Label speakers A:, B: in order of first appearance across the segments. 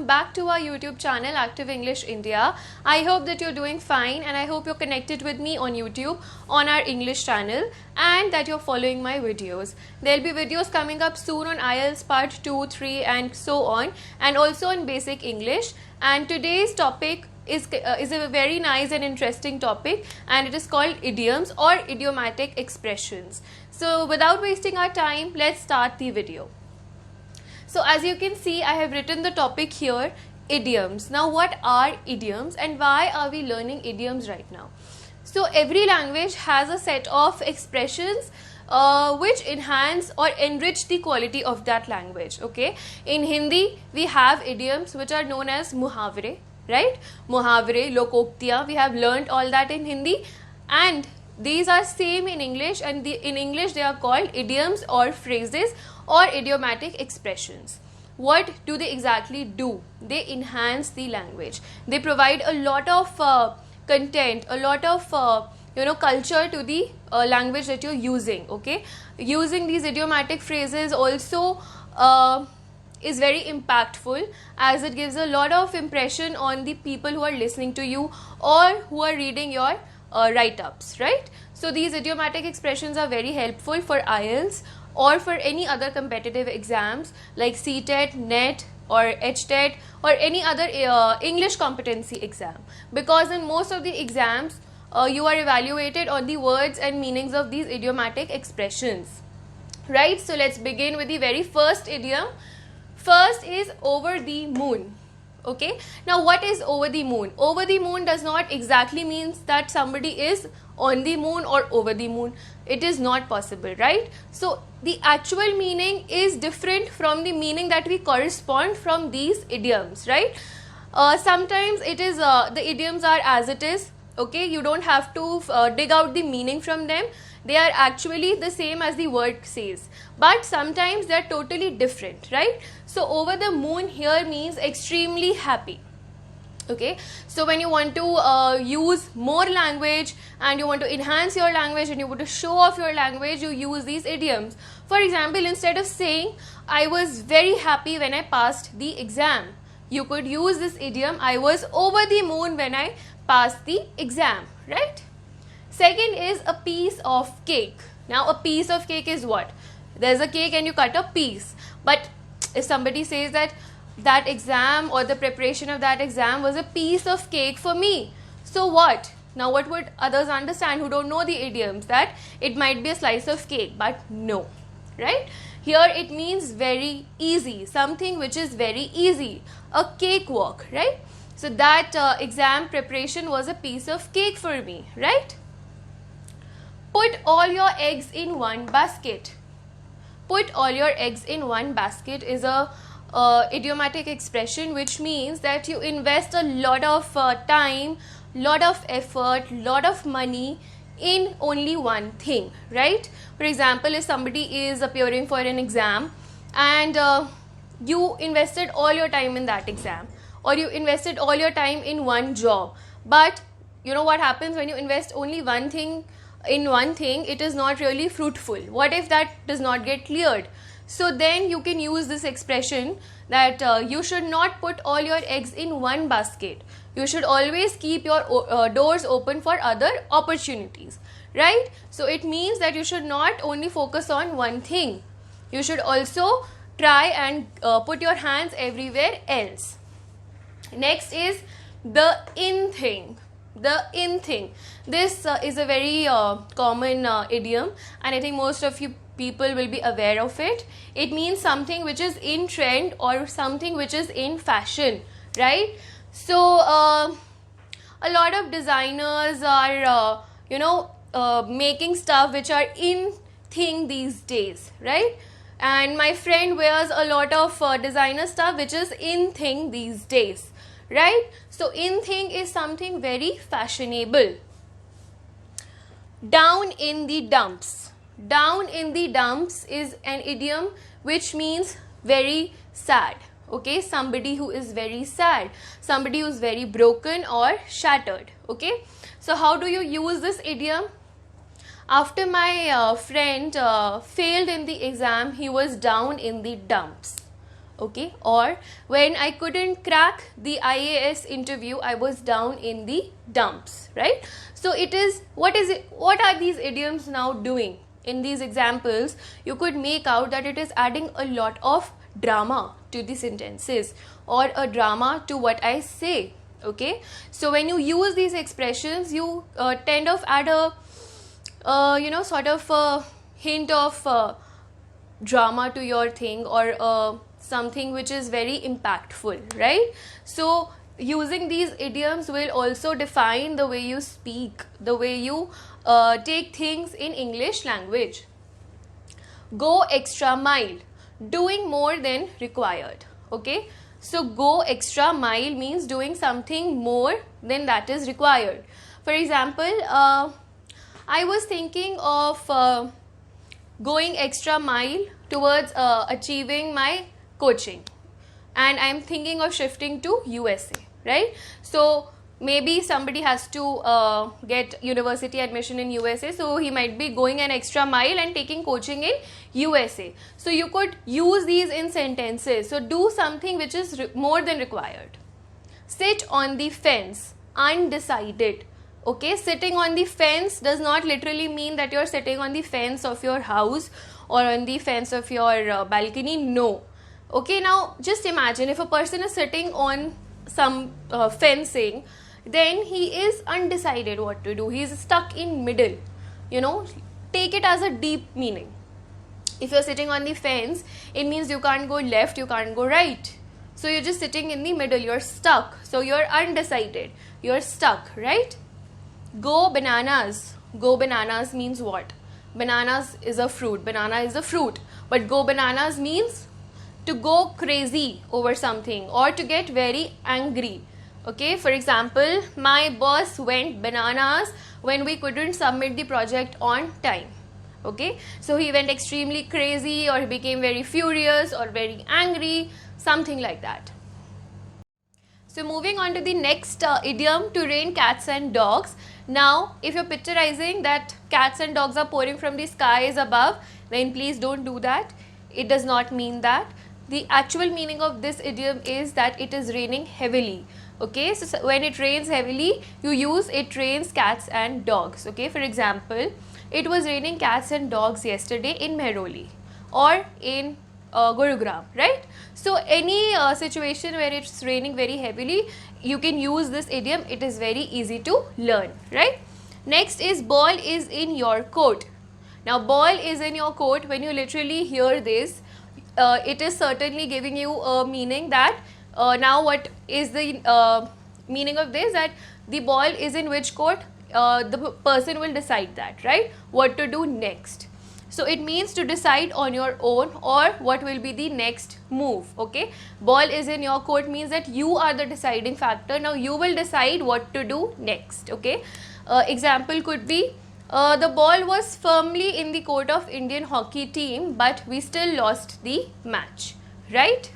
A: welcome back to our YouTube channel Active English India. I hope that you're doing fine and I hope you're connected with me on YouTube on our English channel and that you're following my videos. There'll be videos coming up soon on IELTS part 2, 3 and so on, and also on basic English. And today's topic is a very nice and interesting topic, and it is called idioms or idiomatic expressions. So without wasting our time, let's start the video. So as you can see, I have written the topic here, idioms. Now what are idioms and why are we learning idioms right now? So every language has a set of expressions which enhance or enrich the quality of that language. Okay, in Hindi we have idioms which are known as muhavre, right? Muhavre, lokoktiya, we have learnt all that in Hindi, and these are same in English, and in English they are called idioms or phrases or idiomatic expressions. What do they exactly do? They enhance the language. They provide a lot of content, a lot of culture to the language that you're using. Okay, using these idiomatic phrases also is very impactful, as it gives a lot of impression on the people who are listening to you or who are reading your write-ups, right? So these idiomatic expressions are very helpful for IELTS or for any other competitive exams like CTET, NET or HTET or any other English competency exam, because in most of the exams you are evaluated on the words and meanings of these idiomatic expressions, right? So let's begin with the very first idiom. First is over the moon. Okay, now what is over the moon? Over the moon does not exactly means that somebody is on the moon or over the moon. It is not possible, right? So the actual meaning is different from the meaning that we correspond from these idioms, right? Sometimes it is the idioms are as it is. Okay, you don't have to dig out the meaning from them. They are actually the same as the word says, but sometimes they are totally different, right? So over the moon here means extremely happy. Okay, so when you want to use more language and you want to enhance your language and you want to show off your language, you use these idioms. For example, instead of saying I was very happy when I passed the exam, you could use this idiom, I was over the moon when I passed the exam, right? Second is a piece of cake. Now a piece of cake is what? There's a cake and you cut a piece. But if somebody says that that exam or the preparation of that exam was a piece of cake for me, so what? Now what would others understand who don't know the idioms? That it might be a slice of cake, but no, right? Here it means very easy, something which is very easy, a cakewalk, right? So that exam preparation was a piece of cake for me, right? Put all your eggs in one basket. Put all your eggs in one basket is a idiomatic expression which means that you invest a lot of time, lot of effort, lot of money in only one thing, right? For example, if somebody is appearing for an exam and you invested all your time in that exam, or you invested all your time in one job, but you know what happens when you invest only one thing in one thing, it is not really fruitful. What if that does not get cleared? So then you can use this expression that you should not put all your eggs in one basket. You should always keep your doors open for other opportunities, right? So it means that you should not only focus on one thing. You should also try and put your hands everywhere else. Next is the in thing. The in thing. This is a very common idiom, and I think most of you people will be aware of it. It means something which is in trend or something which is in fashion, right? So a lot of designers are making stuff which are in thing these days, right? And my friend wears a lot of designer stuff which is in thing these days, right? So in thing is something very fashionable. Down in the dumps. Down in the dumps is an idiom which means very sad. Okay, somebody who is very sad, somebody who is very broken or shattered. Okay, so how do you use this idiom? After my friend failed in the exam, he was down in the dumps. Okay, or when I couldn't crack the IAS interview, I was down in the dumps, right? So it is, what are these idioms now doing? In these examples, you could make out that it is adding a lot of drama to the sentences, or a drama to what I say. Okay, so when you use these expressions, you tend of add a sort of a hint of drama to your thing, or something which is very impactful, right? So using these idioms will also define the way you speak, the way you take things in English language. Go extra mile, doing more than required. Okay, so go extra mile means doing something more than that is required. For example, I was thinking of going extra mile towards achieving my coaching, and I'm thinking of shifting to USA, right? So maybe somebody has to get university admission in USA, so he might be going an extra mile and taking coaching in USA. So you could use these in sentences. So do something which is more than required. Sit on the fence, undecided. Okay, sitting on the fence does not literally mean that you're sitting on the fence of your house or on the fence of your balcony. No. Okay, now just imagine if a person is sitting on some fencing, then he is undecided what to do. He is stuck in middle. Take it as a deep meaning. If you're sitting on the fence, it means you can't go left, you can't go right. So you're just sitting in the middle, you're stuck. So you're undecided, you're stuck, right? Go bananas. Go bananas means what? Bananas is a fruit. Banana is a fruit. But go bananas means to go crazy over something, or to get very angry. Okay, for example, my boss went bananas when we couldn't submit the project on time. Okay, so he went extremely crazy, or he became very furious or very angry, something like that. So moving on to the next idiom, to rain cats and dogs. Now, if you're picturizing that cats and dogs are pouring from the skies above, then please don't do that. It does not mean that. The actual meaning of this idiom is that it is raining heavily. Okay, so when it rains heavily, you use it rains cats and dogs. Okay, for example, it was raining cats and dogs yesterday in Mehroli or in Gurugram, right? So any situation where it's raining very heavily, you can use this idiom. It is very easy to learn, right? Next is ball is in your coat. Now ball is in your coat, when you literally hear this, it is certainly giving you a meaning that now what is the meaning of this, that the ball is in which court, the person will decide that, right, what to do next. So it means to decide on your own, or what will be the next move. Okay, ball is in your court means that you are the deciding factor. Now you will decide what to do next. Okay, example could be, the ball was firmly in the court of Indian hockey team, but we still lost the match, right?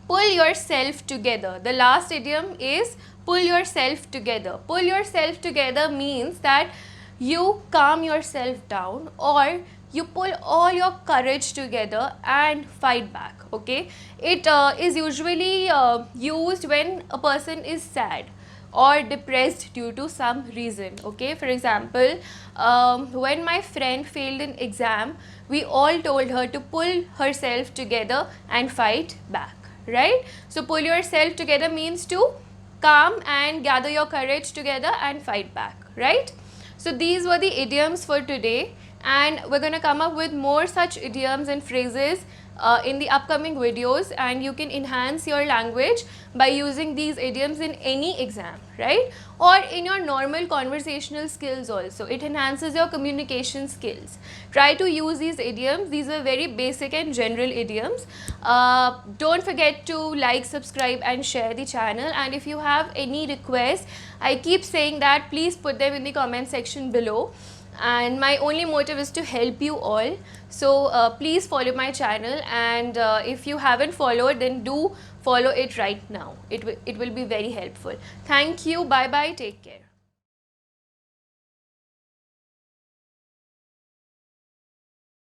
A: Pull yourself together. The last idiom is pull yourself together. Pull yourself together means that you calm yourself down, or you pull all your courage together and fight back. Okay, it is usually used when a person is sad or depressed due to some reason. Okay, for example, when my friend failed an exam, we all told her to pull herself together and fight back, right? So pull yourself together means to calm and gather your courage together and fight back, right? So these were the idioms for today, and we're going to come up with more such idioms and phrases in the upcoming videos, and you can enhance your language by using these idioms in any exam, right? Or in your normal conversational skills also. It enhances your communication skills. Try to use these idioms. These are very basic and general idioms. Don't forget to like, subscribe and share the channel, and if you have any requests, I keep saying that please put them in the comment section below. And my only motive is to help you all. So please follow my channel, and if you haven't followed, then do follow it right now. It will be very helpful. Thank you. Bye bye. Take care.